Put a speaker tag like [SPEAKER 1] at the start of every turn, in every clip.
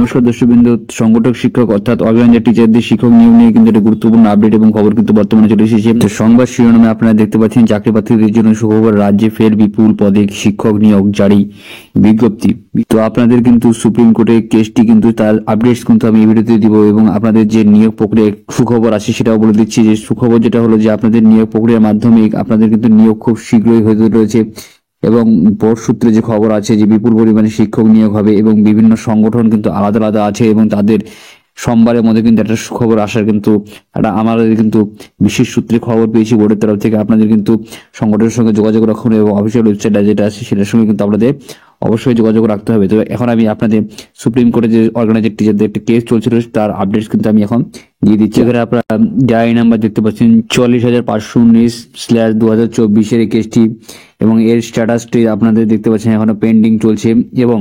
[SPEAKER 1] নমস্কার দর্শকবৃন্দ, সংগঠক শিক্ষক অর্থাৎ অভিযানের টিচারদের শিক্ষক নিয়োগ নিয়ে কিন্তু একটা গুরুত্বপূর্ণ আপডেট এবং খবর কিন্তু বর্তমানে চলে এসেছে। তো সংবাদ শিরোনামে আপনারা দেখতে পাচ্ছেন চাকরি প্রার্থীদের জন্য সুখবর, রাজ্যে ফের বিপুল পদে শিক্ষক নিয়োগ জারি বিজ্ঞপ্তি। তো আপনাদের কিন্তু সুপ্রিম কোর্টের কেসটি কিন্তু তার আপডেটস কিন্তু আমি এই ভিডিওতে দিব এবং আপনাদের যে নিয়োগ প্রক্রিয়া সুখবর আছে সেটাও বলে দিচ্ছি। যে সুখবর যেটা হলো যে আপনাদের নিয়োগ প্রক্রিয়ার মাধ্যমে আপনাদের কিন্তু নিয়োগ খুব শীঘ্রই হতে রয়েছে এবং বোর্ড সূত্রে যে খবর আছে যে বিপুল পরিমাণে শিক্ষক নিয়োগ হবে এবং বিভিন্ন সংগঠন কিন্তু আলাদা আলাদা আছে এবং তাদের সোমবারের মধ্যে কিন্তু একটা খবর আসার কিন্তু একটা আমাদের কিন্তু বিশেষ সূত্রে খবর পেয়েছি বোর্ডের তরফ থেকে। আপনাদের কিন্তু সংগঠনের সঙ্গে যোগাযোগ রাখুন এবং অফিসিয়াল ওয়েবসাইট যেটা আছে সেটার সঙ্গে কিন্তু আপনাদের অবশ্যই যোগাযোগ রাখতে হবে। তো এখন আমি আপনাদের সুপ্রিম কোর্টে যে অর্গানাইজেড টিচারদের একটা কেস চলছিল তার আপডেটস কিন্তু আমি এখন দিয়ে দিচ্ছি। এখানে আপনারা ডায়েরি নাম্বার দেখতে পাচ্ছেন 44,519/2024 এই কেসটি এবং এর স্ট্যাটাসটি আপনাদের দেখতে পাচ্ছেন এখনো পেন্ডিং চলছে এবং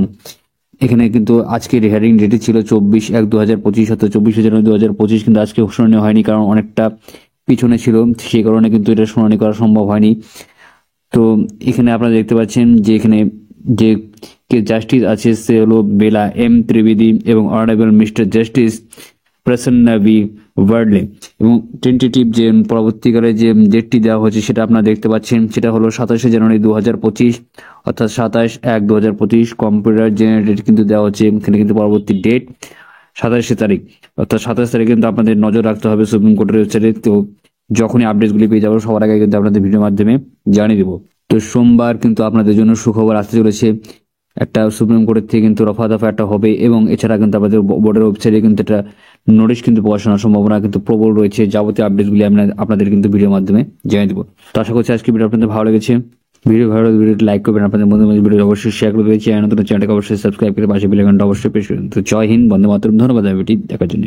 [SPEAKER 1] এখানে কিন্তু আজকের হিয়ারিং ডেটে ছিল 24/1/2025, অর্থাৎ 24/জানুয়ারি/2025, কিন্তু আজকে শুনানি হয়নি কারণ অনেকটা পিছনে ছিল, সেই কারণে কিন্তু এটা শুনানি করা সম্ভব হয়নি। তো এখানে আপনারা দেখতে পাচ্ছেন যে এখানে যে জাস্টিস আছে সে হলো বেলা এম ত্রিবেদী এবং অনারেবল মিস্টার জাস্টিস প্রসন্ন বি ওয়ার্ডলে এবং টেন্টেটিভ যে পরবর্তীকালে যে ডেটটি দেওয়া হয়েছে সেটা আপনারা দেখতে পাচ্ছেন, সেটা হলো 27/জানুয়ারি/2025, অর্থাৎ 27/1/2025। কম্পিউটার জেনারেটেড কিন্তু দেওয়া হচ্ছে, এখানে কিন্তু পরবর্তী ডেট 27 তারিখ, অর্থাৎ 27 তারিখ কিন্তু আপনাদের নজর রাখতে হবে সুপ্রিম কোর্টের ওয়েবসাইটে। তো যখনই আপডেটগুলি পেয়ে যাবো সবার আগে কিন্তু আপনাদের ভিডিওর মাধ্যমে জানিয়ে দেবো। তো সোমবার কিন্তু আপনাদের জন্য সুখবর আসতে চলেছে, একটা সুপ্রিম কোর্টের থেকে কিন্তু রফা দফা একটা হবে এবং এছাড়া কিন্তু আমাদের বোর্ডের ওয়েবসাইটে কিন্তু একটা নোটিশ কিন্তু পড়াশোনার সম্ভাবনা কিন্তু প্রবল রয়েছে। যাবতীয় আপডেটগুলি আমরা আপনাদের কিন্তু ভিডিওর মাধ্যমে জানিয়ে দেবো। তো আশা করছি আজকে ভিডিও আপনাদের ভালো লেগেছে। ভিডিও ভালো লাগলে ভিডিওটি লাইক করবেন, আপনাদের বন্ধুদের মাঝে ভিডিও অবশ্যই শেয়ার করে দিয়েছি, চ্যানেলটাকে অবশ্যই সাবস্ক্রাইব করে পাশে বেল আইকনটা অবশ্যই প্রেস করুন। তো জয় হিন্দ, বন্দে মাতরম, ধন্যবাদ ভিডিওটি দেখার জন্য।